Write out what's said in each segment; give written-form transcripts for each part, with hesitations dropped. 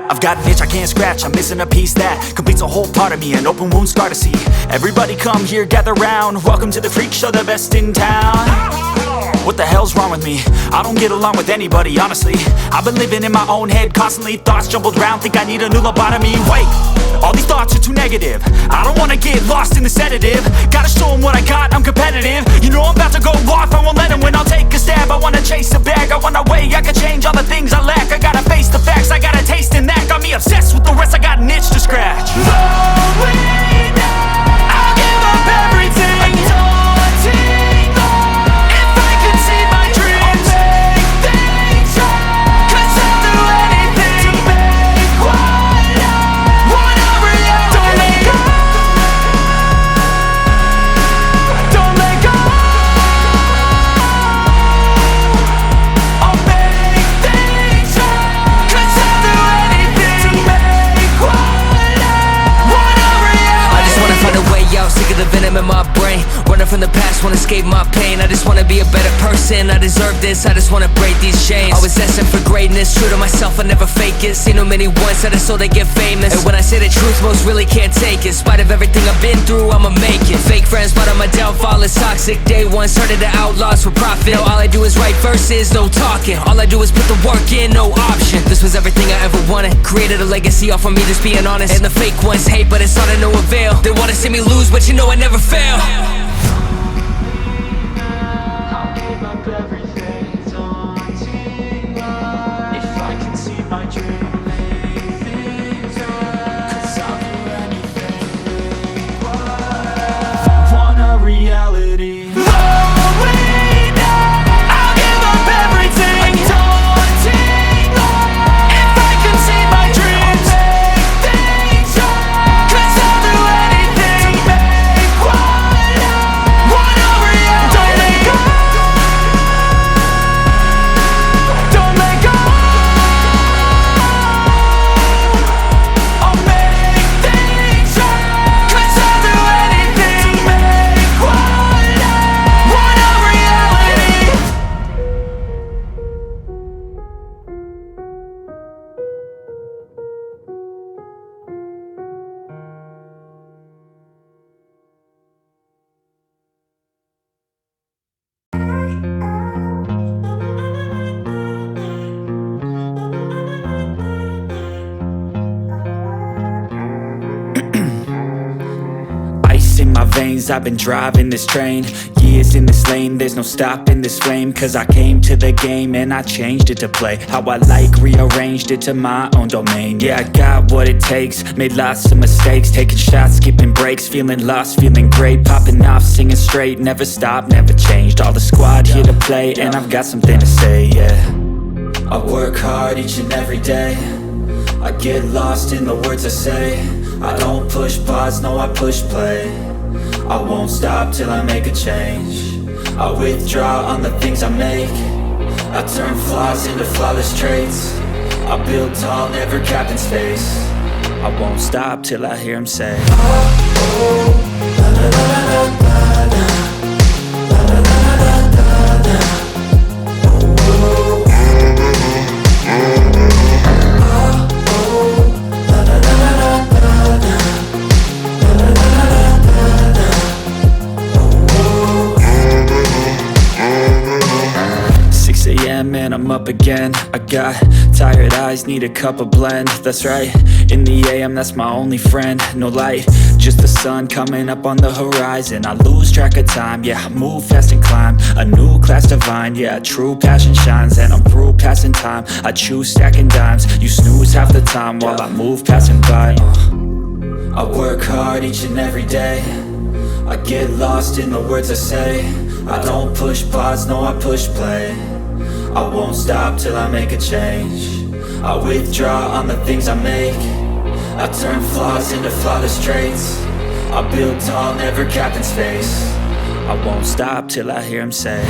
I've got an itch I can't scratch, I'm missing a piece that completes a whole part of me, an open wound scar to see. Everybody come here, gather round, welcome to the freak show, the best in town. What the hell's wrong with me? I don't get along with anybody, honestly. I've been living in my own head constantly, thoughts jumbled round, think I need a new lobotomy. Wait, all these thoughts are too negative, I don't wanna get lost in the sedative. Gotta show them what I got, I'm competitive. You know I'm about to go off, I won't let them win, I'll take a stab. I wanna chase a bag, I wanna weigh, I can change all the things I lack. I gotta face the facts, I got a taste in that. Got me obsessed with the rest, I got an itch to scratch. Lonely now, I'll give up everything. A daunting thought, if I could see my dreams, I'll make things right. 'Cause I'll do anything to make what I want a reality. Don't let go, don't let go. I'll make things right. 'Cause I'll do anything to make what I want a reality. I just wanna find a way out, sick of the venom in my brain. Running from the past, wanna escape my pain. I just wanna be a better person, I deserve this. I just wanna break these chains. Always destined for greatness, true to myself, I never fake it. Seen too many once that I so they get famous. And when I say the truth, most really can't take it. In spite of everything I've been through, I'ma make it. Fake friends, but on my downfall is toxic. Day one, started to outlaws for profit. Now all I do is write verses, no talking. All I do is put the work in, no option. This was everything I ever wanted. Created a legacy off of me, just being honest. And the fake ones hate, but it's all to no avail. They wanna see me lose, but you know I never fail. I'll give up everything, daunting love. If I can see my dream, make things right. 'Cause I'll do anything to make what I want a reality. Lonely now, I'll give up everything. A daunting love. If I can see my dreams, I'll make things right. 'Cause I'll do anything to make what I want a reality. Don't let go, don't let go. I'll make things right. 'Cause I'll do anything to make what I want a reality. Ice in my veins, I've been driving this train. Years in this lane, there's no stopping this flame. 'Cause I came to the game and I changed it to play how I like, rearranged it to my own domain. Yeah, I got what it takes, made lots of mistakes, taking shots, skipping breaks, feeling lost, feeling great, popping off, singing straight, never stopped, never changed. All the squad here to play, and I've got something to say, yeah. I work hard each and every day, I get lost in the words I say. I don't push pause, no I push play. I won't stop till I make a change. I withdraw on the things I make. I turn flaws into flawless traits. I build tall, never capped in space. I won't stop till I hear him say, man, I'm up again. I got tired eyes, need a cup of blend. That's right, in the AM, that's my only friend. No light, just the sun coming up on the horizon. I lose track of time, yeah, I move fast and climb a new class divine, yeah, true passion shines. And I'm through passing time, I choose stacking dimes. You snooze half the time while I move passing by. I work hard each and every day, I get lost in the words I say. I don't push pause, no I push play. I won't stop till I make a change. I withdraw on the things I make. I turn flaws into flawless traits. I build tall, never capped in space. I won't stop till I hear him say,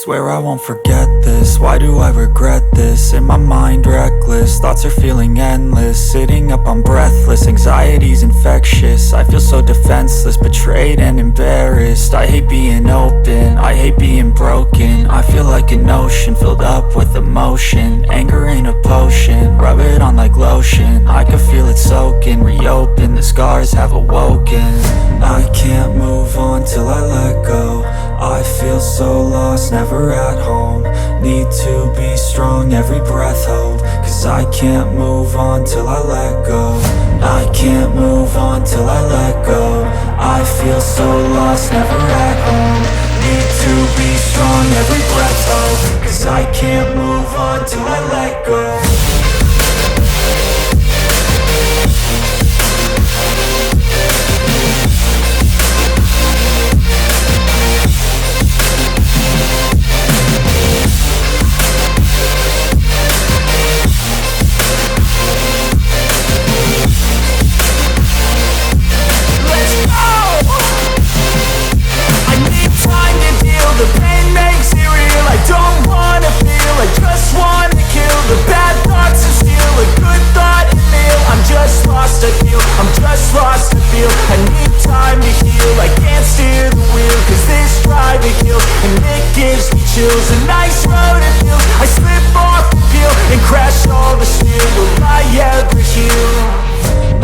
Swear I won't forget this, why do I regret this? In my mind reckless, thoughts are feeling endless. Sitting up, I'm breathless, anxiety's infectious. I feel so defenseless, betrayed and embarrassed. I hate being open, I hate being broken. I feel like an ocean filled up with emotion. Anger ain't a potion, rub it on like lotion. I can feel it soaking, reopen, the scars have awoken. I can't move on till I let go. I feel so lost, never at home. Need to be strong, every breath hold. Cause I can't move on till I let go. I can't move on till I let go. I feel so lost, never at home. Need to be strong, every breath hold. Cause I can't move on till I let go. The pain makes it real, I don't wanna feel, I just wanna kill the bad thoughts and steal a good thought and meal. I'm just lost, I feel, I'm just lost, I feel. I need time to heal, I can't steer the wheel. Cause this drive it kills, and it gives me chills. A nice road it feels, I slip off the peel and crash all the steel. Will I ever heal?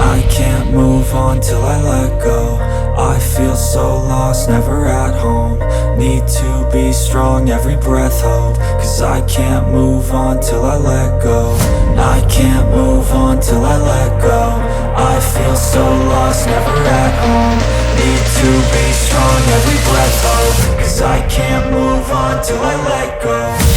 I can't move on till I let go. I feel so lost, never at home. Need to be strong, every breath hold. Cause I can't move on till I let go. I can't move on till I let go. I feel so lost, never at home. Need to be strong, every breath hold. Cause I can't move on till I let go.